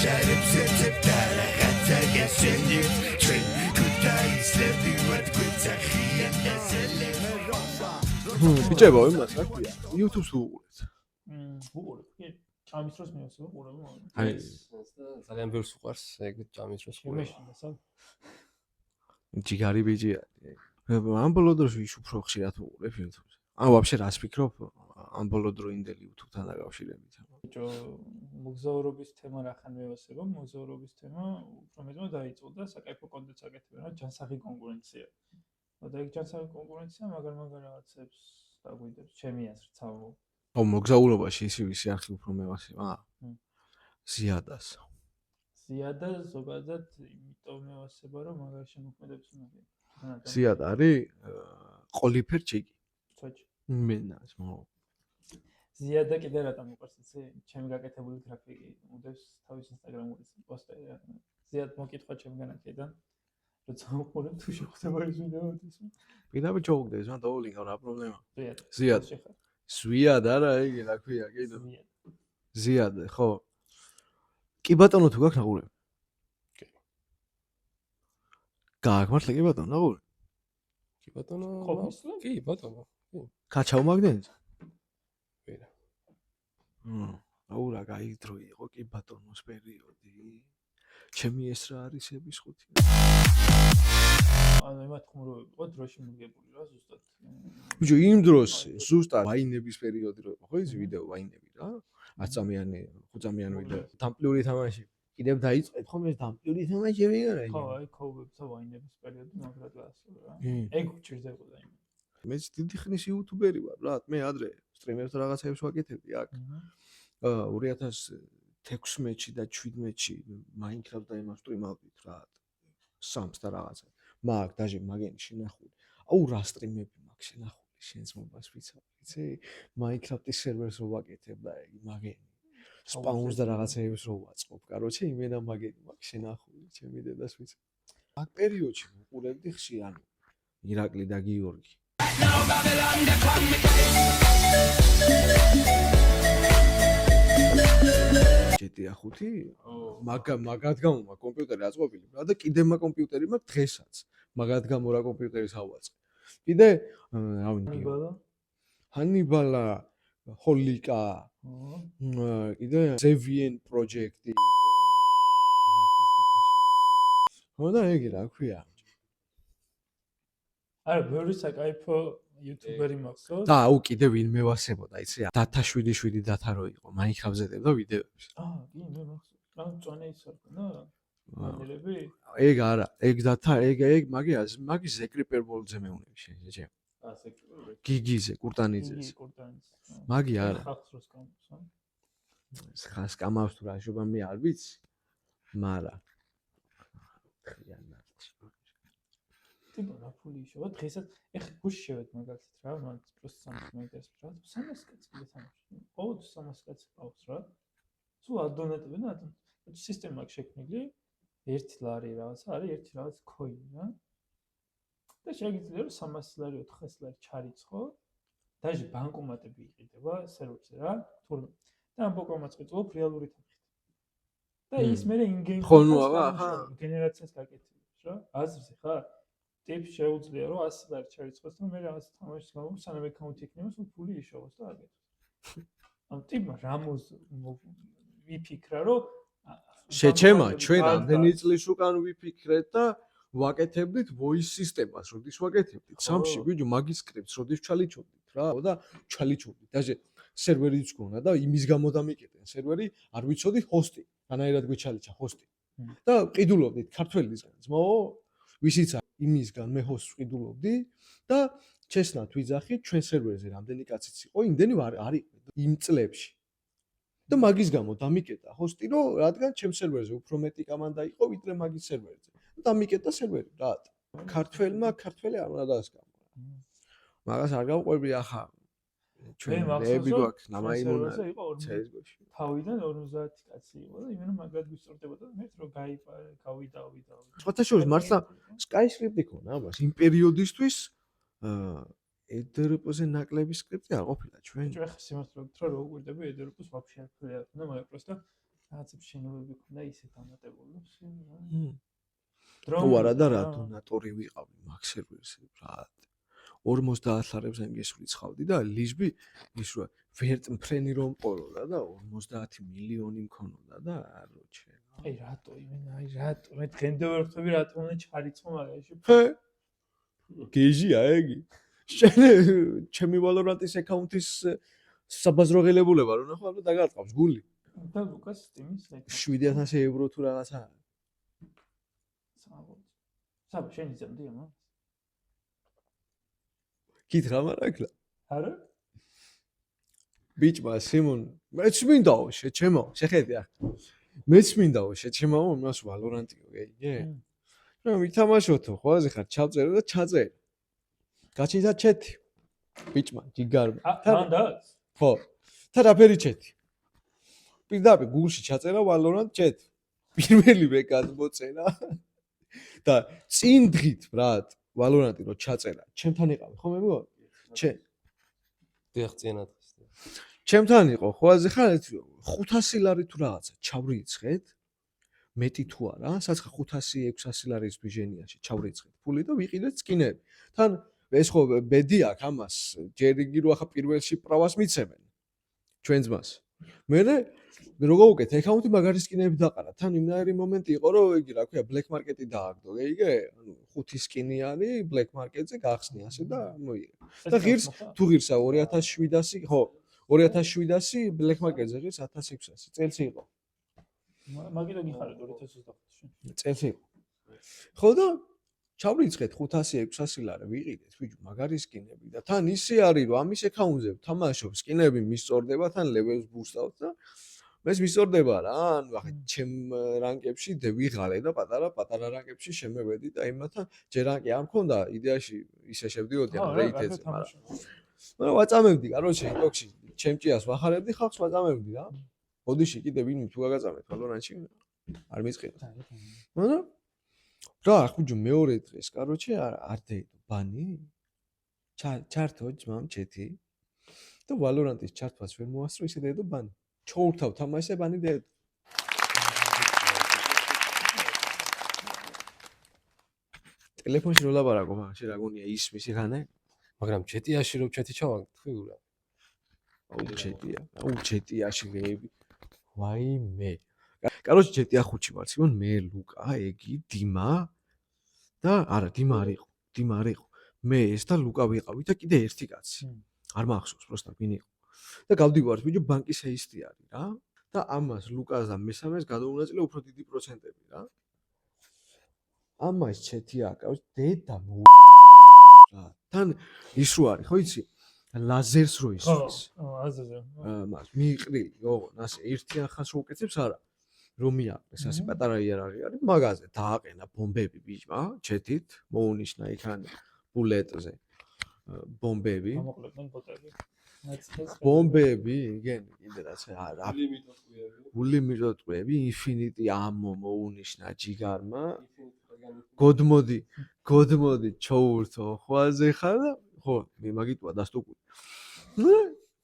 შარებს ეცებ და რაღაცა გასვენებთ ჩვენ ქუთაისლები ვართ გვეცახიან დასელებს ბიჭებო იმას რა ქვია YouTube-ს უყურეთ უყურებ კი ჭამის დროს მიოსება უყურებ აი ძალიან ბევრს უყარს ეგ ჭამის დროს უყურებ შემეშინდა სამ ჯიგარი ბიჭია ამ ბოლო დროს ვის უფრო ხშირად უყურებ YouTube-ს ან ვაფშე რას ფიქრობ ამ ბოლო დროინდელი YouTube-თან დაკავშირებით ბიჭო მოგზაურობის თემა რახან მევასება მოგზაურობის თემა უფრო მეტად დაიწყო და საკაიფო კონტენტს აკეთებენ რა ჯანსაღი კონკურენცია და ეგ ჯანსაღი კონკურენცია მაგარ რაღაცებს დაგვიდებს ჩემი აზრით სამო ო მოგზაურობაში ისი არხი უფრო მევასება ზიადას ზიადა ზოგადად იმიტომ მევასება რომ მაგარ შემოქმედებს მაგე ზიადა არის ყოლიფერ ჩიგი ცოჩი მენას მო ზიადა კიდე რატომ უყურს იცი ჩემი გაკეთებული გრაფიკი უდევს თავის ინსტაგრამური პოსტერი ზიად მოკითხა ჩემგან აქედან როცა უყურებ თუ შეხვდება ეს ვიდეო ის პირდაპირ ჩაუგდეს რა დაულინგავ რა პრობლემა ზიად ზიად არა იგი რა ქვია კიდე ზიად ხო კი ბატონო თუ გაქვს ნაყურები კი გაქვს მართლა კი ბატონო ნაყურები კი ბატონო ყოფილსა? კი ბატონო კი კაჩაო მაგდენს ვერა აურა გაი დრო იყო კი ბატონოს პერიოდი ჩემი ეს რა არის ების ხუთი ანუ იმათ ხმრობები ყო დროში მიგებული რა ზუსტად ბიჭო იმ დროს ზუსტად ვაინების პერიოდი რო იყო ხო ის ვიდეო ვაინები რა 10 წამიანი 5 წამიანი ვიდეო დამპლიური თამაში კიდევ დაიწყეთ ხომ ეს დამპლიური თამაშები არა ხო აი ქოვებსა ვაინების პერიოდი მაგრად გასწორა რა ეგ გჭირდებოდა იმ მეც დიდი ხნის იუთუბერი ვარ რა მე ადრე სტრიმერს რაღაცებს ვაკეთებდი აქ 2016-ში და 17-ში Minecraft და იმას სტრიმავდით რა სამს და რაღაცა მაგ დაჟე მაგენი შენახული აუ რა სტრიმები მაგ შენახული შენს მომას ვიცავ იცი Minecraft-ის სერვერს რო ვაკეთებ და იგი მაგენი სპაუნს და რაღაცეებს რო ვაწყობ კაროჩე იმენა მაგენი მაგ შენახული ჩემი დედას ვიცავ მაგ პერიოდში ვუყურებდი ხშირ ანუ ირაკლი და გიორგი GTA 5 მაგათ გამო კომპიუტერი აწყობილი რა და კიდე მაგ კომპიუტერი მაგ დღესაც მაგათ გამო რა კომპიუტერის ავაწყე კიდე რა ვიცი ჰანიბალა ჰოლიკა კიდე ზევიენ პროჯექტი ხოდა ეგ რა ქვია არა ბევრი საკაიფო იუთუბერი მაქვს და აუ კიდე ვინ მევასებოდა იცი დათა 7 დათა რო იყო Minecraft-ზე დებდა ვიდეოებს კი მე მახსოვს რა წონა ის არ ქონა მანელები ეგ არა ეგ დათა ეგ მაგის ზეკრიპერბოლზე მეუნები შეჭე გიგიზე კურტანიძეს მაგი არა ხალხს როს გამოს ხას კამავს თუ რა შობა მე არ ვიცი მარა ტიპა რა ფული შევა დღესაც ეხა გუშინ შევედ მაგალითად რა მან პროსტ 300 მეტრს რა 300 კაც კიდე თამაში ყოველ 300 კაც ყავს რა სულ ადონატებენ ადონ სისტემა აქვს შექმნილი 1 ლარი რაღაცა არის 1 რაღაც coin რა და შეგიძლია რომ 300 ლარი 400 ლარი ჩარიცხო დაჟე ბანკომატები იყიდება სერვერზე რა თურმე და ამ ბანკომატს ყიდულობ რეალური თანხით და ის მე ინგეიმ გენერაციას გაკეთებს რა აზრზე ხარ ტიპს შეუძლია რომ 100 ლარი ჩარიცხოს და მე რაღაც თამაშს გამო სანამ აკაუნტი იქნება სულ ფული იშოვოს და აკეთოს ამ ტიპმა რამოს ვიფიქრა რომ შეჩემა ჩვენ ამდენი წლის უკან ვიფიქრეთ და ვაკეთებდით voice სისტემას როდის ვაკეთებდით სამში ვიდეო მაგის სკრიპტს როდის ჩალიჩობდით რა და ჩალიჩობდით დაჟე სერვერიც გქონდა და იმის გამო დამიკეტენ სერვერი არ ვიცოდი ჰოსტი რანაირად გვეჩალიჩა ჰოსტი და ყიდულობდით ქართველისგან ძმაო ვისიც იმისგან მე ჰოსტს ყიდულობდი და ჩესნათ ვიძახით ჩვენ სერვერზე რამდენი კაციც იყო იმდენი არის იმ წლებში და მაგის გამო დამიკეტა ჰოსტი რომ რადგან ჩემ სერვერზე უფრო მეტი კომანდა იყო ვიდრე მაგის სერვერზე დამიკეტა სერვერი რა ქართველმა ქართველი არ უნდა დასკამო მაგას არ გავყვები ახლა ჩვენ ლები გვაქვს ნამაიმუნა CS:GO-ში თავიდან 50 კაცი იყო და იმენა მაგრად გვისწორდებოდა და მეც რომ გავიდა სხვათა შორის მართლა SkyScript იქონა ამას იმ პერიოდისთვის EDRP-ზე ნაკლები სკრიპტი არ ყოფილა ჩვენ ჩვენ ხა სიმართლე რომ უყვირდები EDRP-ს ვაფშე არ ქონდა მაგრამ პროსტა რაღაცებს შენობები ქონდა ისეთ დამატებული. თუ არა და რა დონატორი ვიყავი მაგ სერვერზე რა 50 ლარებს ენგესული ცხავდი და ლიზბი ის რა ვერტმფრენი რომ ყოლოდა და 50 მილიონი მქონოდა და აროჩე აი რატო რატო მე დღემდე ვერ ხვდები რატო უნდა ჩარიცხო მაგაში გეჟია ეგი შენ ჩემი ვალორანტის აკაუნტის საბაზროღელებულება რო ნახავ და დაგარტყავს გული და ლუკას სტიმის 7000 ევრო თუ რაღაცა საბა შენ იზამდი ამა კითხა მარაკლა არა ბიჭმა სიმონ მეც მინდაო შეჩემო შეხედი ახ მეც მინდაო შეჩემო იმას ვალორანტიო გეიგე რა მითამაშოთო ხო აზე ხარ ჩავწერე და ჩაწერე გაჩითა ჩეთი ბიჭმა ჯიგარმა თანდა ხო თა რაფერი ჩეთი პირდაპირ გულში ჩაწერა ვალორანტ ჩეთი პირველივე გადმოწერა და წინ დღით ბრატ ვალორანტი რო ჩაწერა ჩემთან იყავი ხო მე მგონი დიახ წინათ ჩემთან იყო ხო აზე ხარ 500 ლარი თუ რაღაცა ჩავრიცხეთ მეტი თუ არა საცხა 500-600 ლარის ბიჟენიაში ჩავრიცხეთ ფული და ვიყიდეთ სკინები თან ეს ხო ბედი აქვს ამას ჯერ იგი რო ახლა პირველში პრავას მიცემენ ჩვენს მას მე როგორ უკეთ აკაუნტი მაგარი სკინები დაყარა თან იმნაირი მომენტი იყო რომ იგი რა ქვია ბლეკ მარკეტი დააგდო გეიგე ანუ 5 სკინი არის ბლეკ მარკეტზე გახსნი ასე და მოიგე და ღირს თუ ღირსა 2700 ხო 2700 ბლეკ მარკეტზე ღირს 1600 წელს იყო მაგილა გიხარეთ 2025-ში წელს იყო ხო და ჩავრიცხეთ 500-600 ლარი ვიყიდეთ ბიჭო მაგარი სკინები და თან ისე არის რომ ამის აკაუნტზე თამაშობ სკინები მისწორდება თან ლეველს ბუსტავთ და მეც მისწორდება რა ანუ ახლა ჩემ რანკებში ვიღალე და პატარა რანკებში შემევედი და იმათან ჯერ რანკი არ მქონდა იდეაში ისე შევდიოდი ამ რეიტებზე მაგრამ ვაწამებდი კაროჩე იტოქში ჩემ ჭიას ვახარებდი ხალხს ვაწამებდი რა ბოდიში კიდე ვინმე თუ გაგაწამეთ ვალორანტში არ მისყიდო მაგრამ რა ახუჯო მეორე დღეს კაროჩე არ დაიდო ბანი ჩართო ძმამ ჩეთი და ვალორანტის ჩართვას ვერ მოასწრო ისე დაიდო ბანი ჩოურთავ თამაშზე ბანი დაიდო ტელეფონში რო ლაპარაკო მაშინ რა გონია ისმის იხანე მაგრამ ჩეტიაში რო ჩეთი ჩავაგდ თქვი ურა აუ ჩეტიაში ვეები ვაიმე კაროჩე ჩეტია ხუთში ვარ სიმონ მე ლუკა ეგი დიმა და არა დიმა არ იყო მე ეს და ლუკა ვიყავი და კიდე ერთი კაცი არ მახსოვს პროსტა ვინ იყო და გავდივართ ბიჭო ბანკის ეისტი არის რა და ამას ლუკას და მესამეს გადაუნაწილე უფრო დიდი პროცენტები რა ამას ჩეთი აკავს დედა რა თან ის რო არის ხო იცი ლაზერს რო ისმის აზაზე მას მიიყრილი ოღონ ასე ერთიან ხანს რო უკეთებს არა რომ მიაყრეს ასე პატარა იარაღი არის მაგაზე დააყენა ბომბები ბიჭმა ჩეთით მოუნიშნა იქან ბულეტზე ბომბები გამოყლებდნენ ბოტები ბომბები igen კიდე რაც არა ულიმიტოტყვეები ინფინიტი ამო მოუნიშნა ჯიგარმა გოდმოდი ჩოურთო ხოაზე ხარ და ხო მე მაგიტყვა დასტუკვი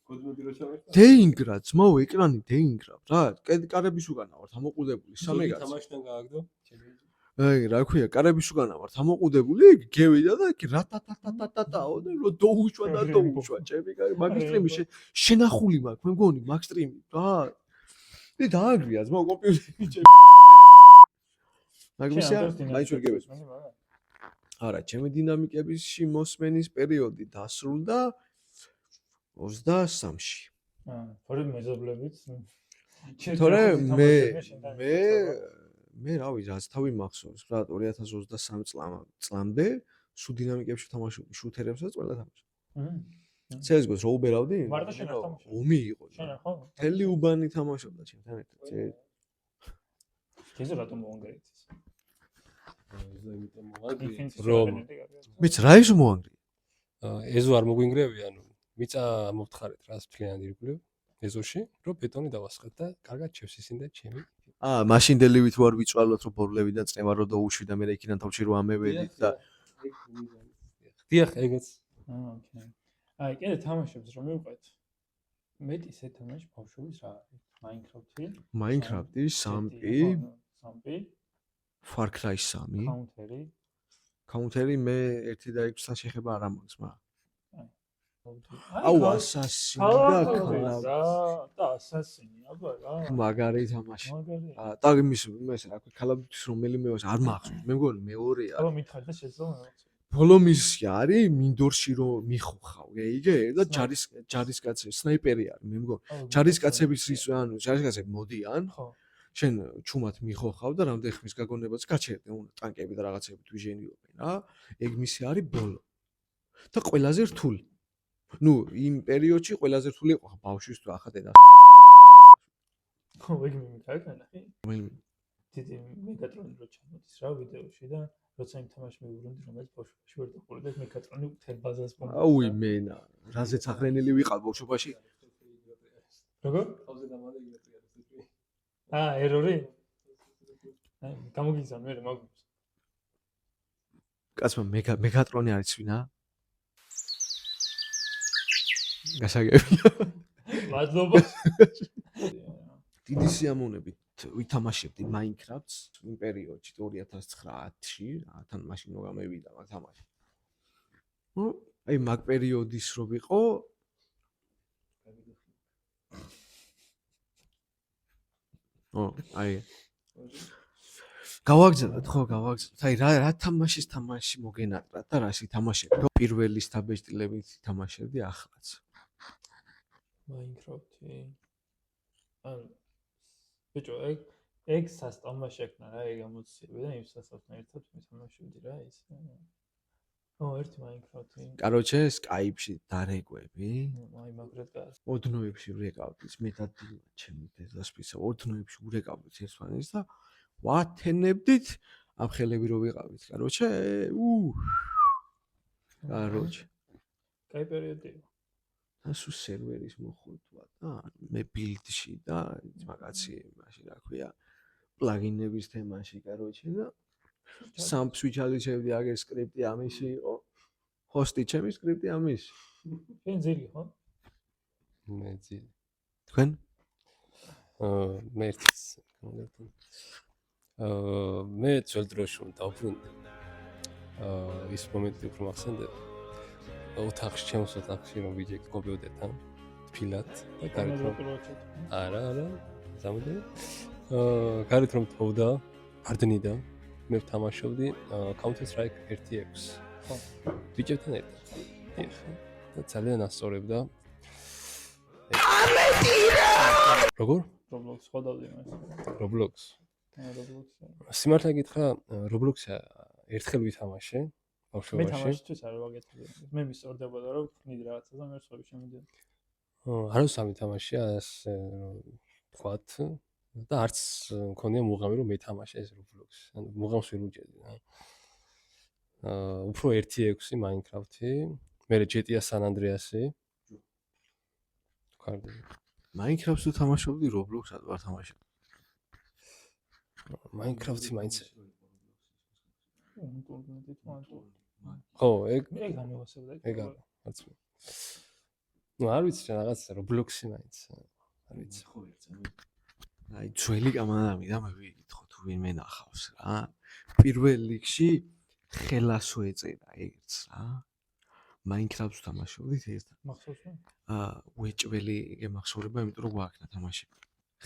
გოდმოდი რო ჩავერთა დეინგრა ძმაო ეკრანი დეინგრა რა კარების უკანა ვართ ამოყუდებული სამე კაცი თამაშთან გააგდო აი რა ქვია კარების უკანა ვართ ამოყუდებული იგი გევიდა და იქ რატატატატაო და რო დაუშვა ჩემი კარი მაგის სტრიმი შენახული მაქვს მე მგონი მაგ სტრიმი რა მე დააგრია ძმაო კომპიუტერი ჩემი მაგისია მაინც ვერ გევეც არა ჩემი დინამიკების მოსმენის პერიოდი დასრულდა 23-ში თორე მეზობლებით თორე მე რავი რაც თავი მახსოვს რა 2023 წლამდე სუ დინამიკებში თამაშობდი შუთერებსაც ყველა თამაშობ CS:GO-ს რო უბერავდი ომი იყო თელი უბანი თამაშობდა ჩემთან ერთად ეს რატომ მოანგრიეთ რომ მეც რა ის მოანგრია ეზო არ მოგვინგრევი ანუ მიწა მოვთხარეთ რას მთლიანად ირგვლივ ეზოში რომ ბეტონი დავასხეთ და კარგად შევსისინდეთ ჩემი მაშინდელივით ვარ ვიწვალოთ რომ ბორლევიდან წნევა რო დაუშვი და მე იქიდან თავში რო ამევედით და დიახ ეგეც ოკეი აი კიდე თამაშებს რომ მივყვეთ მეტი სეთამაში ბავშვობის რა არის? Minecraft-ი, Minecraft-ი, სამპი, სამპი, Far Cry 3, Counter-ი, Counter-ი მე 1 და 6-თან შეხება არ მაქვს, მაგრამ აუ, Assassin და Call და Assassin-ი, აბა რა. მაგარი თამაში. მაგარი. და იმის რა ქვია, Call of Duty-ს რომელიმე არ მახსოვს. მე მგონი მეორეა. აბა მითხარი და შეძლო მე. ბოლო მისია არის მინდორში რომ მიხუხავ. გეიგე და ჯარისკაცები, სნაიპერი არის, მე მგონი. ჯარისკაცების ის ანუ ჯარისკაცები მოდიან. ხო. შენ ჩუმად მიხოხავ და რამდენი ხნის გაგონებაც გაჩერდე, უნდა ტანკები და რაღაცები თვიჟენიობენ რა. ეგ მისი არის ბოლო. და ყველაზე რთული. ნუ იმ პერიოდში ყველაზე რთული იყო ბავშვის თუ ახლა დედა. ხო, ეგ მიმიქარ განახი. რომელიმე დიდი მეგატრონი რო ჩამოდის რა ვიდეოში და როცა იმ თამაშს მივუბრუნდი რომელიც ბავშვობაში ვერ დაყოლე და მეგატრონი მთელ ბაზას პომპავს. აუი მენა, რაზეც აღრენილი ვიყავ ბავშვობაში. როგორ? ერორი? გამოგიზამ მე მაგას. კაცმა მეგატრონი არის ვინა? გასაგებია. მადლობა. დიდი სიამოვნებით ვითამაშებდი Minecraft-ს იმ პერიოდში 2009-10-ში, თან მაშინ რო გამევიდა მაგ თამაში. ნუ, აი მაგ პერიოდის რო ვიყო აი გავაგზავნოთ ხო გავაგზავნოთ. აი რა თამაში მოგენატრა და რას ითამაშებდი? პირველი სტაბეჭდილებით ითამაშებდი ახლაც. Minecraft-ი. ანუ ბიჭო, ეგ სასტავმა შექმნა რა, ეგ ამოცილები და იმ სასტავთან ერთად მითამაშებდი რა ის. ერთი Minecraft-ი. კაროჩე, Skype-ში დარეკვები. აი მაგრად გას. ოდნოებში ვრეკავდით, მე და დილა ჩემი დედასპისა, ოდნოებში ვრეკავდით ერთმანეთს და ვათენებდით ამ ხელები რო ვიყავით. კაროჩე, კაროჩე. კაი პერიოდი. ასუ სერვერის მოხულა და მე ბილდში და მაგაცი მაშინ რა ქვია პლაგინების თემაში კაროჩე და სამps ვიჩალიჩებდი აგერ სკრიპტი ამისი იყო. ჰოსტი ჩემი სკრიპტი ამისი. შენ ძირი ხო? მე ძილი. თქვენ? მე ერთის გამოგერთონ. მე ძველ დროში დავბრუნდი. ის მომენტი უფრო მახსენდება. ოთახში ჩემს ოთახში რომ ვიჯექ კომპიუტერთან თბილად და გარეთ რომ არა ზამთარი გარეთ რომ თოვდა ბარდნიდა მე ვთამაშობდი Counter Strike 1.6 ხო ბიჭებთან ერთად და ძალიან ასწორებდა როგორ Roblox ხო დავდი მას Roblox სიმართლე გითხრა Roblox-ი ერთხელ ვითამაშე მე თამაშისთვის არ ვაგეთებია. მე მისწორდებოდა რომ ვქნიდი რაღაცას და მე სხვები შემოდიოდა. არა სამი თამაშია ეს თქვათ და არც მქონია მუღამი რომ მეთამაშე ეს Roblox. ანუ მუღამს ვერ უჭერდი რა. უფრო 1.6 Minecraft-ი, მე GTA San Andreas-ი. კარგი. Minecraft-ს თამაშობდი Roblox-ად ვარ თამაში. Minecraft-ი მაინც ხო, ეგ გამოვასებდა ეგ არც ნუ არ ვიცი რაღაც Roblox-ი მაინც არ ვიცი ხო ერთზე აი ძველი კამანამი და მე ვიკითხო თუ ვინმე ნახავს რა პირველ რიგში ხელასო ეწერა ერთს რა Minecraft-ს თამაშობდით ერთად მახსოვს უეჭველი გემახსოვრება იმიტომ რომ გვაქვს თამაში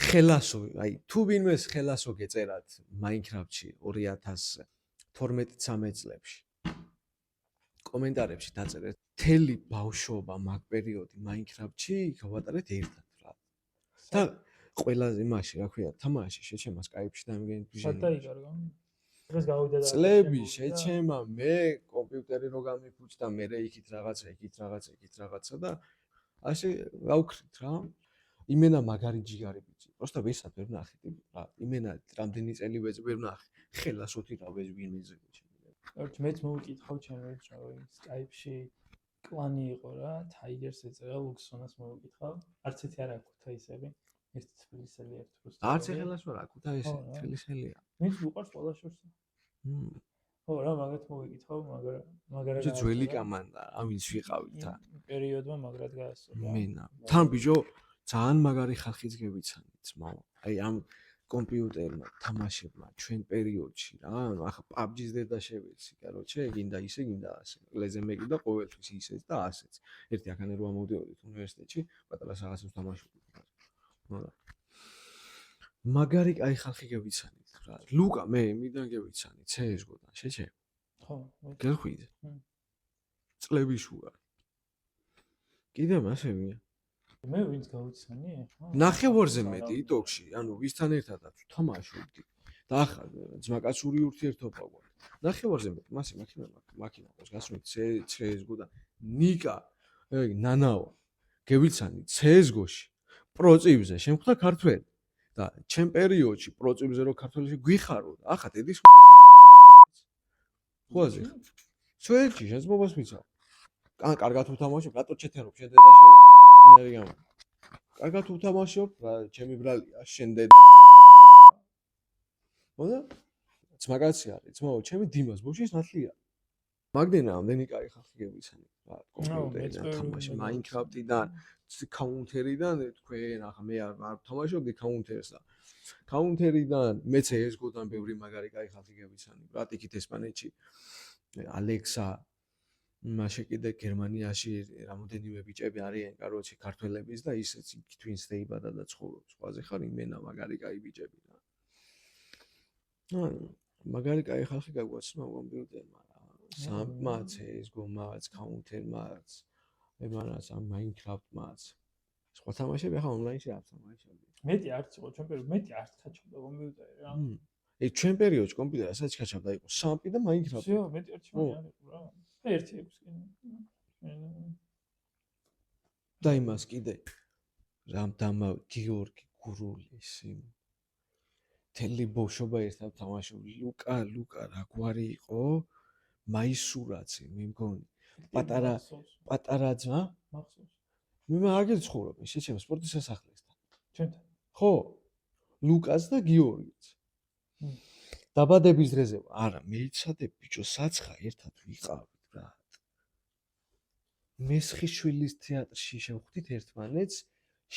ხელასო აი თუ ვინმეს ხელასო გეწერათ Minecraft-ში 2012-13 წლებში კომენტარებში დაწერეთ თელი ბავშვობა მაგ პერიოდი Minecraft-ში გავატარეთ ერთად რა. და ყველაზე იმაში რა ქვია თამაში შეჩემა Skype-ში და იმგენ ბიჟენი. სადაიგარგა. დღეს გავიდა და წლები შეჩემა მე კომპიუტერი რო გამიფუჭდა მე იქით რაღაცა და ასე გავქრით რა. იმენა მაგარი ჯიგარი ბიჭი. просто ვესაც ვერ ნახეთ რა. იმენა რამდენი წელი ვერ ნახე. ხელასოთი რა ვეც ვინმეზე მეც მოვიკითხავ ჩემს Skype-ში კლანი იყო რა, Tigers ეწერა, Luxonას მოვიკითხავ. არც ერთი არ აქვს ქუთაისები. ერთი თბილისელი, ერთი რუსთაველი. არც ეხელას ვარ აქვს ქუთაისი, თბილისელია. მით უყარს ყველა შორსა. ხო რა მაგათ მოვიკითხო მაგრამ ბიჭო ძველი კამანდა ამის ვიყავით თან პერიოდმა მაგრად გაასწორა მენა თან ბიჭო ძალიან მაგარი ხალხიც გევიცანით მამა აი ამ კომპიუტერმა თამაშებმა ჩვენ პერიოდში რა ანუ ახლა PUBG-ს დედა შევეცი კაროჩე გინდა ისე გინდა ასე ლეზე მეკიდა ყოველთვის ისეც და ასეც ერთი აქ ანერვა მოვდიოდით უნივერსიტეტში პატარა რაღაცებს თამაშობდით მაგრამ მაგარი კაი ხალხი გევიცანით რა ლუკა მე მიდან გევიცანი CS:GO-დან შეჩე ხო გელხვიდე წლები შუა კიდე მასებია მე ვინც გავიცანი ნახევარზე მეტი იტოქში ანუ ვისთან ერთადაც თამაშობდი და ახლა ძმაკაცური ურთიერთობა გვაქვს ნახევარზე მეტი მასე მაქინა ყავს გასული CS:GO-დან ნიკა ნანავა გევიცანი CS:GO-ში პროწივზე შემხვდა ქართველი და ჩემ პერიოდში პროწივზე რო ქართველი გვიხარო ახლა დედის ხოაზე სვეჩი შესმობას მიცავ კარგად უთამაშობ რატო ჩეთერობ შენ დედა შევეცი ნერი გამა კარგად უთამაშობ რა ჩემი ბრალია შენ დედა შევეცი მოდა ძმაკაცი არის ძმაო ჩემი დიმას ბოშის ნათლია მაგდენა ამდენი კაი ხალხი გევიცანი რა კომპიუტერიდან თამაში მაინკრაფტიდან კაუნტერიდან თქვენ ახლა მე არ ვთამაშობდი კაუნტერს და კაუნტერიდან მე CS:GO-დან ბევრი მაგარი კაი ხალხი გევიცანი ბრატ იქით ესპანეთში ალექსა მაშინ კიდე გერმანიაში რამოდენიმე ბიჭები არიან კაროჩე ქართველების და ისეც twins დაიბადა და ცხოვრობს ყველაზე ხარ იმენა მაგარი კაი ბიჭები რა მაგარი კაი ხალხი გაგვაცნო კომპიუტერმა რა სამაც CS:GO-მაც კაუნტერმაც ემანას ამ Minecraft-მაც სხვა თამაშები ახლა ონლაინში არ თამაშობდი მეტი არც იყო ჩვენ პერიოდში მეტი არც ხაჩობდა კომპიუტერი რა აი ჩვენ პერიოდში კომპიუტერი ასაც ხაჩობდა იყო სამპი და Minecraft всё მეტი არც არ იყო რა ერთი ექვს და იმას კიდე რამდამა გიორგი გურულის იმ თელი ბავშვობა ერთად თამაშობდი ლუკა რა გვარი იყო მაისურაცი მე მგონი პატარა ძმა მახსოვს მე აგერ ცხოვრობ შეჩემ სპორტის სასახლესთან ჩვენთან ხო ლუკას და გიორგიც დაბადების დღეზე არა მეიცადე ბიჭო საცხა ერთად ვიყავით რა მესხიშვილის თეატრში შევხვდით ერთმანეთს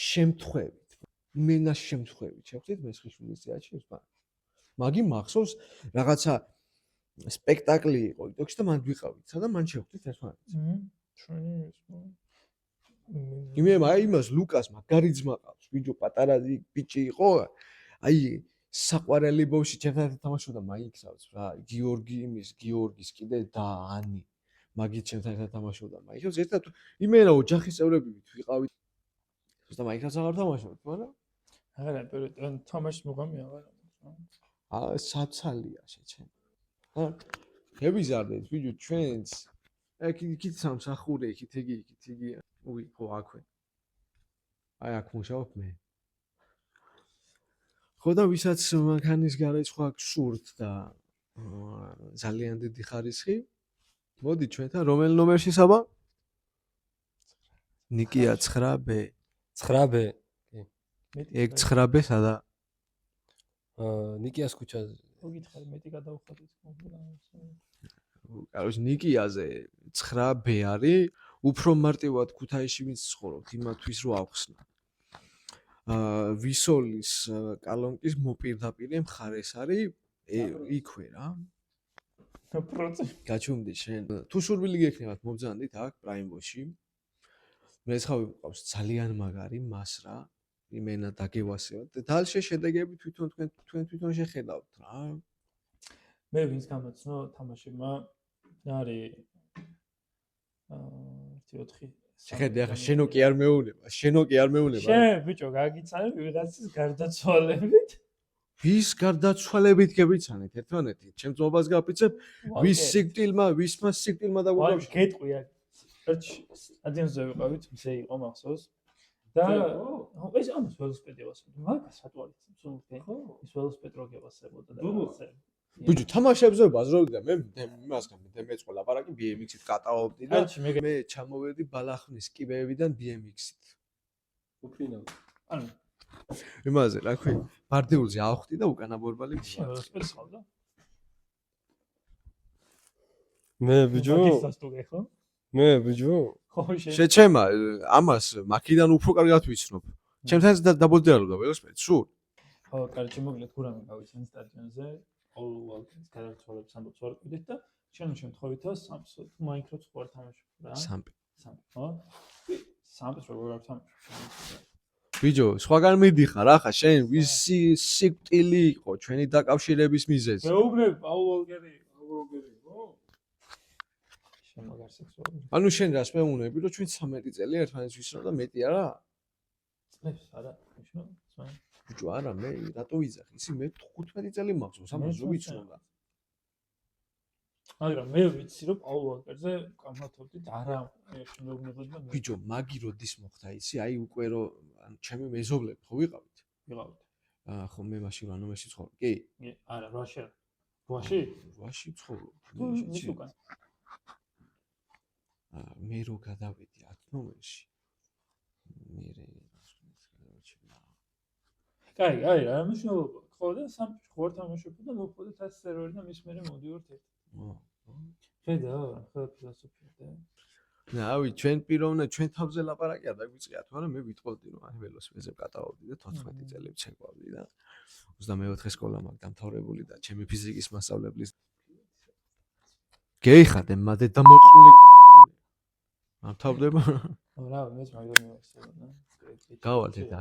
შემთხვევით იმენა შემთხვევით შევხვდით მესხიშვილის თეატრში ერთმანეთს მაგი მახსოვს რაღაცა სპექტაკლი იყო იტოქში და მან ვიყავით და მან შევხვდით ერთმანეთს ჩვენი იმე აი იმას ლუკას მაგარი ძმა ყავს ბიჭო პატარა ბიჭი იყო აი საყვარელი ბავშვი ჩემთან თამაშობდა Minecraft-ს რა გიორგის კიდე და ანი მაგით ჩემთან ერთად თამაშობდა Minecraft-ს ერთად იმენა ოჯახის წევრები ვიყავით და Minecraft-ს აღარ თამაშობთ მაგრამ აღარა თამაშს მოგამი აღარა საცალია შეჩენ გებიზარდეთ ბიჭო ჩვენს იქით სამსახური იქით იგი უი ხო აქვე აი აქ მუშაობ მე ხო და ვისაც მანქანის გარეცხვა გსურთ და ძალიან დიდი ხარისხი მოდი ჩვენთან რომელ ნომერში საბა ნიკია 9B 9B ეგ 9B სადა ნიკიას ქუჩაზე მოგითხარი მეტი გადავხადეთ კაროჩ ნიკიაზე 9B არის უფრო მარტივად ქუთაისში ვინც ცხოვრობთ იმათვის რომ ახსნა ვისოლის კალონკის მოპირდაპირე მხარეს არის იქვე რა გაჩუმდი შენ თუ სურვილი გექნებათ მობძანდით აქ პრაიმბოში მე ხავი მყავს ძალიან მაგარი მასრა იმენა დაგევასებათ და დალშე შედეგები თვითონ თქვენ თვითონ შეხედავთ რა მე ვინც გამოცნო თამაშებმა არის 1-4 შეხედე ახლა შენო კი არ მეუნება შენ ბიჭო გაგიცანი ვიღაცის გარდაცვალებით ვის გარდაცვალებით გებიცანით ერთმანეთი ჩემ ძმობას გაფიცებ ვის სიკვდილმა ვისმა სიკვდილმა დაგვაგვიშვი გეტყვია სტადიონზე ვიყავით მზე იყო მახსოვს და ეს ამას ველოსიპედი ავასებდი მაგას სატუალით სულთე ის ველოსიპედი რო გევასებოდა და ბიჭო თამაშებზე ბაზრობდი და მე იმას გამი მეწყო ლაპარაკი BMX-ით კატაობდი და მე ჩამოვედი ბალახნის კიბეებიდან BMX-ით უფრინავ ანუ იმაზე რა ქვია ბარდეულზე ავხდი და უკანა ბორბალი ველოსიპედს ხავდა მე ბიჭო მაგისტასტუგე ხო? მე ბიჭო ხო შენ შეჩემა ამას მაქიდან უფრო კარგად ვიცნობ. ჩემთან დაბოდერალო ველოსიპედს სულ. ხო კარგი მოკლედ გურამი გავიცან სტადიონზე ყოველ გადაცვალებს ამბობს ვარკვიდით და შენ შემთხვევითაა სამს თუ მაინკრაფტს ხო არ თამაშობ რა? სამპი. ხო? სამს როგორ არ თამაშობ? ბიჭო, სხვაგან მიდიხარ, ახლა შენ ვისი სიკვდილი იყო ჩვენი დაკავშირების მიზეზი. მეუბნები პაულ ვოლკერი, ხო? შენ მაგარ სექსუალური. ანუ შენ რას მეუბნები, რომ ჩვენ 13 წელი ერთმანეთს ვიცნობ და მეტი არა? წლებს არა, ნიშნო? ბიჭო, არა, მე რატო ვიძახი? ისი მე 15 წელი მაქვს, ამას რო ვიცნობდა. მაგრამ მე ვიცი რომ პაულ ვოლკერზე კამათობდით არა მეუბნებოდი და ბიჭო, მაგი როდის მოხდა ისი? აი უკვე რომ ჩემი მეზობლები ხო ვიყავით? ვიყავით. ხო მე მაშინ რანომეში ცხოვრობ. კი. არა, რაში? რაში? რაში ცხოვრობ? მის უკან. მე რო გადავედი 10 ნომერში. მე კაი, რა მნიშვნელობა? ხო და სამ ხوار თამაშობ და მოვხოდეთ ეს სერვერი და მის მერე მოდივართ ერთ. ხედა, ხო ფილოსოფია და ნავი ჩვენ პიროვნე ჩვენ თავზე ლაპარაკი არ დაგვიწყიათ, მაგრამ მე ვიტყოდი რომ აი ველოსიპედზე ვკატავდი და 14 წელიწად შეგვავდი და 24 სკოლა მაქვს დამთავრებული და ჩემი ფიზიკის მასწავლებლის გეიხადე მადე დამოწყული ამთავრდება რა მეც მაგდონი ვასწავლა გავალდე და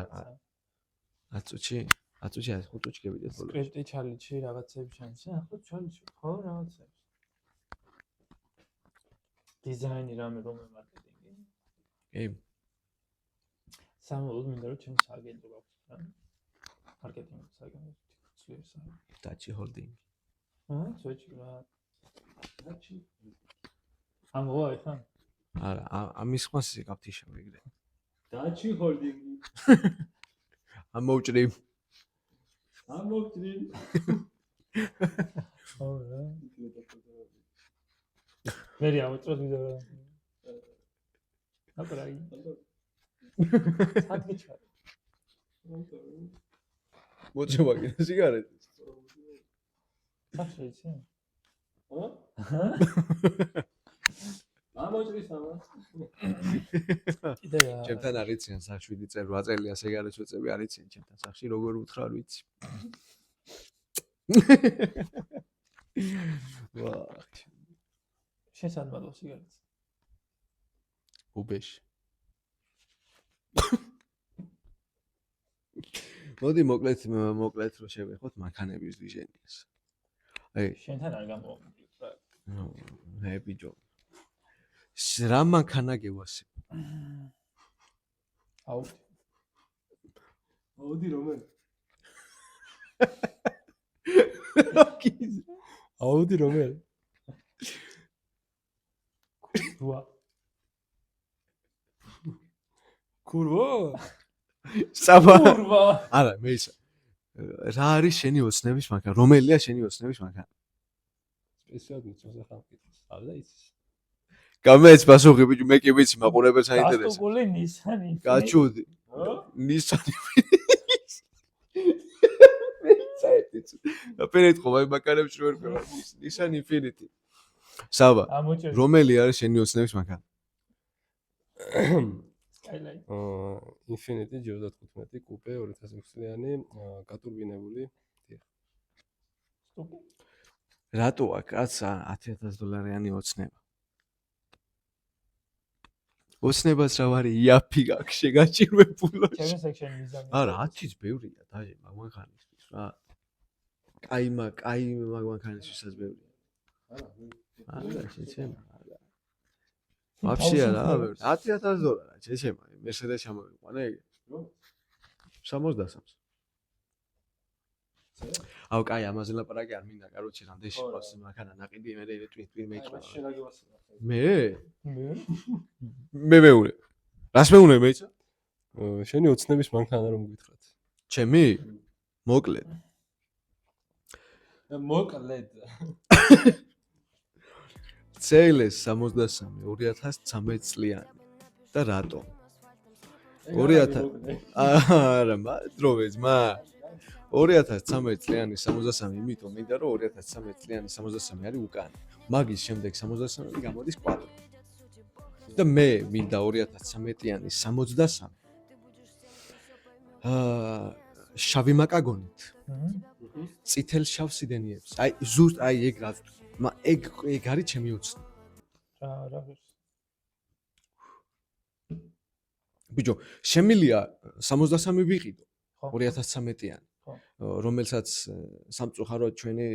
10 წუთში 5 წუთში გევიდეთ ბოლოს სკრიპტი ჩალიჩი რაღაცები ჩანს ხო ჩალიჩი ხო რაღაცები დიზაინი რამე რომე მარკეტინგი კი სამოულოდ მინდა რომ ჩემს აგენტო გაქვს რა მარკეტინგის აგენტო ცვლილს დაჩი ჰოლდინგი ცოჩი რა დაჩი ამოა ხა არა ამის ხმასი გაფთიშავ ეგრე დაჩი ჰოლდინგი ამოვჭრი ხო რა მერი ამოწოს ვიდეო რა აპრაი საგიჩა მოწევა კიდე სიგარეტის სახში იცი ხო ამოჭრის ამას კიდე რა ჩემთან არიციან სახში 7 წელი 8 წელია სიგარეტს ვეწევი არიციან ჩემთან სახში როგორ უთხრა არ ვიცი ვაა შენ სად მადლობ სიგარეტს უბეში მოდი მოკლედ რომ შევეხოთ მანქანების დიჟინიას აი შენთან არ გამოვიდეს რა მე ბიჭო რა მანქანა გევასე აუდი რომელი აუდი რომელი კურვა საბა კურვა არა მე ისა რა არის შენი ოცნების მანქანა რომელია შენი ოცნების მანქანა სპეციალურად მიწოს ახლა მკითხავს და იცის გამეც პასუხი ბიჭო მე კი ვიცი მაყურებელს აინტერესებს გასტუკული ნისანი გაჩუდი ნისანი აპერეთ ხო აი მანქანებს ვერ ვიყავ ნისანი ინფინიტი საბა რომელი არის შენი ოცნების მანქანა Skyline. Infiniti G15 კუპე 2006-წლიანი გატურბინებული. სტუპი. რატოა კაცსა $10,000 ოცნება? ოცნებას რა ვარი იაფი გაქვს შეგაჭირვებულო. ჩემი section მიზანი. არა 10-იც ბევრია დაჟე მაგმანქანისთვის რა. კაი მაგმანქანისთვისაც ბევრია. არა შეჩემა არა. Вообще არა, $10,000 შეჩემა. Mercedes ჩამოვიყვანე ეგ. რომ 63-ს. აუ კაი, ამაზე ლაპარაკი არ მინდა, короче, რამდენი შეყავს მანქანა ნაყიდი მე ტვიტ მეიწყება. მე? მე მეუნე. რას მეუნე მეიცა? შენი ოცნების მანქანა რომ გითხრათ. ჩემი? მოკლედ. მოკლედ. CLS 63 2013 წლიანი. და რატო? 2000 არა, დროვე ძმა. 2013 წლიანი 63, იმიტომ მინდა რომ 2013 წლიანი 63 არის უკანი. მაგის შემდეგ 63 გამოდის კვადრო. და მე მინდა 2013-იანი 63. შავი მაკაგონით. წითელ შავ სიდენიებს. აი ზუსტ აი ეგ რაც ეგ არის ჩემი უცნო. რა ღირს ბიჭო, შემილია 63 ვიყიდო 2013-იანი. ხო. რომელსაც სამწუხაროდ ჩვენი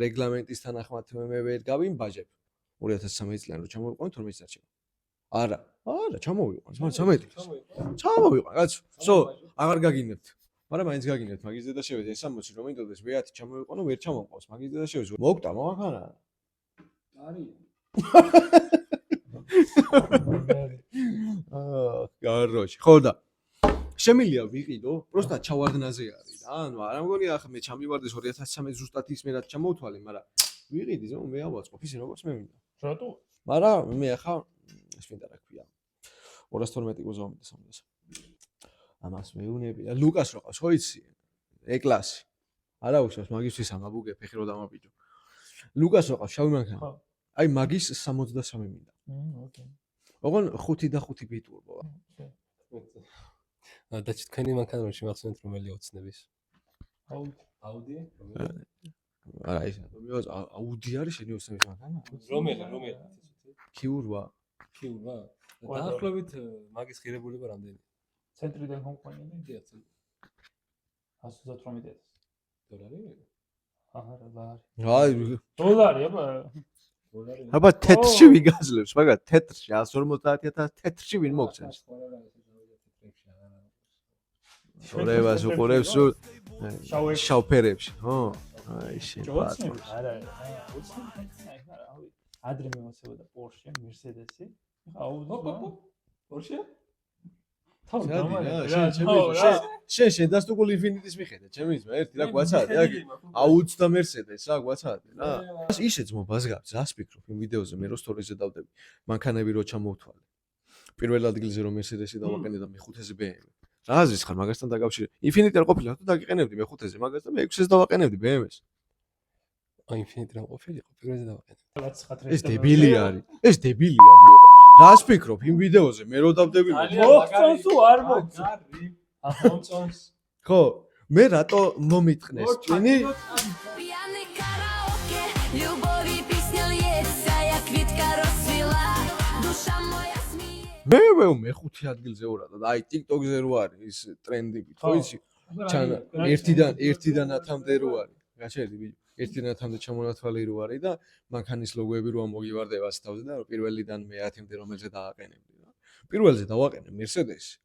რეგლამენტის თანახმად მე ვერ გავიმბაჟებ 2013 წლიან რომ ჩამოვიყვანოთ 12 წელს. არა, ჩამოვიყვანოთ, მაგრამ 13. ჩამოვიყვან, კაცო. სო, აღარ გაგინებთ. მაგრამ მაინც გაგინებთ, მაგის დედა შევედი ეს 60 რომ ინდოდეს მეათი ჩამოვიყვანო, ვერ ჩამოვყავს. მაგის დედა შევედი. მოკტა მოახანა. არის გაროჩი. ხო და შემილია ვიყიდო, პროსტა ჩავარდნაზე არის რა. ანუ არ მგონია ახლა მე ჩამივარდეს 2013 ზუსტად ის მე რაც ჩამოვთვალე, მაგრამ ვიყიდი ზო მე ავაწყობ ისე როგორც მე მინდა. რატო? მაგრამ მე ახლა ეს მინდა რა ქვია. 212 გუზომდა 70. ამას მეუნები და ლუკას რო ყავს, ხო იცი? ეკლასი. არა უშავს მაგისთვის ამაბუგე ფეხი რო დამაბიჯო. ლუკას რო ყავს შავი მანქანა. ხო. აი მაგის 63 მინდა. ოკეი. ოღონ 5 და 5 ბიტურბო. და თქვენი მანქანა რომ შემახსენეთ რომელი ოცნების? აუდი? არა ის აუდი არის შენი ოცნების მანქანა? რომელი? Q8. Q8. დაახლოებით მაგის ღირებულება რამდენი? ცენტრიდან კომპანიიდან დიახ, 138,000 დოლარი? აი დოლარი, აბა. აბა თეთრში ვიგაძლევს, მაგა თეთრში 150,000 თეთრში ვინ მოგცემს? შორევას უყურებს შავფერებში, ხო? აი შენ პატრო. არა, ადრე მევასებოდა Porsche, Mercedes-ი. აუდი. Porsche? შენ შედასტუკულ Infinity-ს მიხედე, ჩემი ძმა, ერთი რა გვაცადე, აგი აუდს და Mercedes რა გვაცადე რა. ისე ძმობას გაბ, ზას ფიქრობ იმ ვიდეოზე მე რო სტორიზე დავდები, მანქანები რო ჩამოვთვალე. პირველ ადგილზე რომ Mercedes-ი დავაყენე და მეხუთეზე BMW. რა აზრის ხარ მაგასთან დაკავშირებით? Infinity არ ყოფილა თუ დაგიყენებდი მეხუთეზე მაგას და მე-6-ზე დავაყენებდი BMW-ს. აი Infinity რა ყოფილიყო, პირველზე დავაყენე. ეს დებილი არის. ეს დებილია ბიო. რას ფიქრობ იმ ვიდეოზე მე რო დავდები მოგწონს თუ არ მოგწონს? მომწონს. ხო, მე რატო მომიტყნეს ჩვენი? Пьяный караоке, любови песня льется, я квитка расцвела, душа моя смеется. მე მეხუთე ადგილზე ვარ და აი TikTok-ზე რო არის ის ტრენდები, ხო იცი? ჩანა ერთიდან 10-მდე რო არის. გაჩერდი ბიჭო. ერთიდან 10-მდე ჩამონათვალი რო არის და მანქანის ლოგოები რო მოგივარდება ასთავზე და პირველიდან მე-10-მდე რომელზე დავაყენებდი რა. პირველზე დავაყენე Mercedes-ი.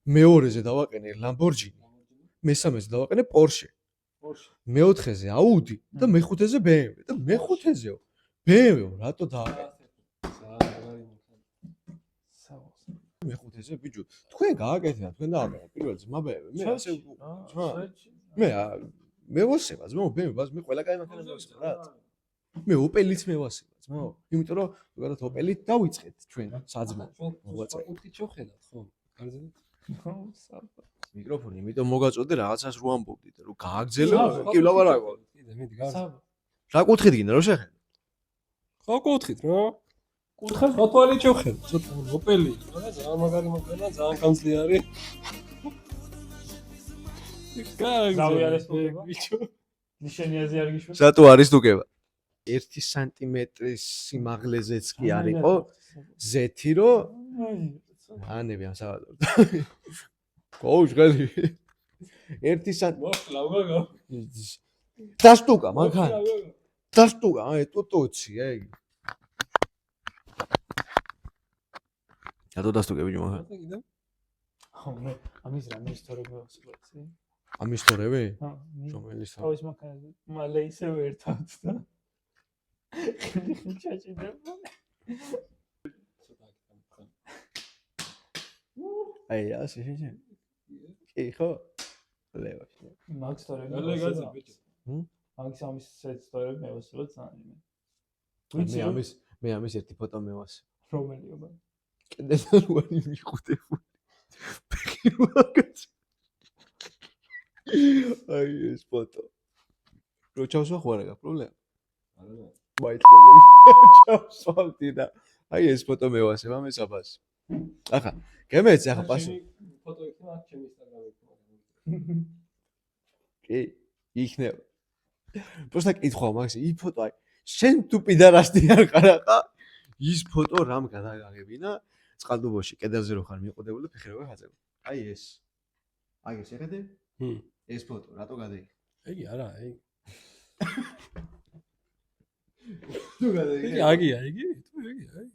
მეორეზე დავაყენე Lamborghini. მესამეზე დავაყენე Porsche. მეოთხეზე Audi და მეხუთეზე BMW და მეხუთეზეო BMW რატო დააყენე? მეხუთეზე ბიჭო თქვენ გააკეთეთ თქვენ დააყენეთ პირველზე BMW მე ასე მე ვასება ძმო BMW-ს მე ყველა კაი მანქანა მევასება რა მე Opel-იც მევასება ძმო იმიტომ რომ ზოგადად Opel-ით დავიწყეთ ჩვენ საძმო მოგვაწე უკეთ შევხედათ ხო გარზევით მიკროფონი იმიტომ მოგაწოდე რაღაცას რო ამბობდით რომ გააგზელო კი ვლაპარაკო კიდე მიდი გარზე რა კუთხით გინდა რომ შეხედე ხო კუთხით რა კუთხე ხოთვალი შევხედე ცოტა Opel-ი რა ძალიან მაგარი მანქანა ძალიან გამძლეარი გავიარეს ბიჭო. ნიშენიაზე არ გიშვებს? სატო არის თუკება? 1 სანტიმეტრის სიმაღლეზეც კი არისო ზეთი რო ანები ამ საბადო. გოუშგალი. 1 სანტ მოხლა გოგო. დასტუკა მანქანა. დასტუკა, აი ტუტუცი, ეგ. რატო დასტუკე ბიჭო მანქანა? მე ამის რამე ისტორია გავასწავლე. ამის თორები? ხო. რომელი ისტორია? თავის მანქანაზე მალე ისევ ერთად და ჩაჭიდება. აი ასე შეჭი. კი ხო? ლევაში. მაგ ისტორია. ელეგანტი ბიჭო. მაგის ამის ისტორია მევასება ძალიან. მე ამის ერთი ფოტო მევასე. რომელი აბა? კიდევ რუანი მიხუტებული. ფეხი რუაგაც. აი ეს ფოტო. რო ჩავსვახო არა პრობლემა. მაიწყო ჩავსვახდი და აი ეს ფოტო მევასებ ამ ესაბას. ახლა გემეცი ახლა პასუხი. ფოტო იქნება აქ ჩემი ინსტაგრამი. კი, იქნება. Просто კითხვა მაგის, ის ფოტო აი შენ თუ პიდარასტი არ ხარ ახლა ის ფოტო რამ გადაგაგებინა წყალდუბოში კედელზე რო ხარ მიყოდებული ფეხი რო ხაზებ. აი ეს. აი ეს შეხედე? ეს ფოტო რატო გადაიღე? ეგი არა, ეგი. თუ გადაიღე? აგია, ეგი? თუ ეგი, აი.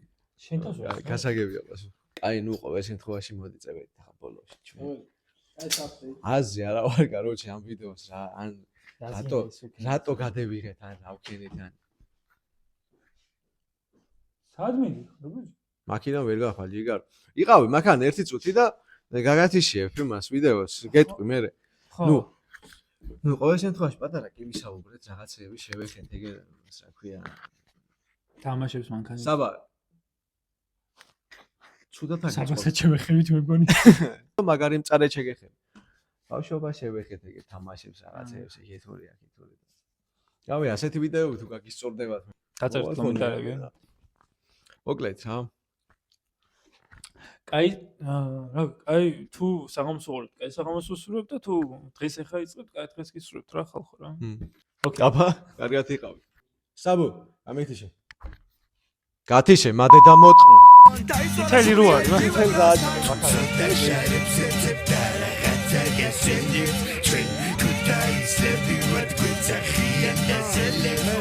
შენ თავს რა? გასაგებია პასუხი. აი ნუ ყოველ შემთხვევაში მოდიწევით ახლა ბოლოში ჩვენ. აი საფე. აზი არა ვარ კაროჩე ამ ვიდეოს რა ან რატო გადევიღეთ ან რა ვქენით ან სად მიდი? როგორ? მაქინამ ვერ გახვალ იგარ. იყავი მაქან ერთი წუთი და გაგათიშიებ იმას ვიდეოს გეტყვი მე. ნუ ყოველ შემთხვევაში პატარა კი ვისაუბრეთ რაღაცეები შევეხეთ ეგ რა ქვია. თამაშებს მანქანა. საბა. ცუდად არის. საბასაც შევეხებით მეგონი. მაგარი მწარე შეგეხები. ბავშვობა შევეხეთ ეგ თამაშებს რაღაცეებს ეთური აქ ეთური. გავი ასეთი ვიდეოები თუ გაგისწორდებათ. გაწერთ კომენტარები. მოკლედ რა. აი რა აი თუ საღამოსოყურებთ, აი საღამოსოს სურვებთ და თუ დღეს ახლა იწყებთ, აი დღეს გისურვებთ რა ხალხო რა. ოკეი. აბა, კარგად იყავი. საბუ, ამეთიშე. გათიშე, მადე დამოტყნო. თელი რო არის, რა? თელი გააჩინე. ჩვენ ქუთა ისლები ვართ გვიცახიან და ზელებ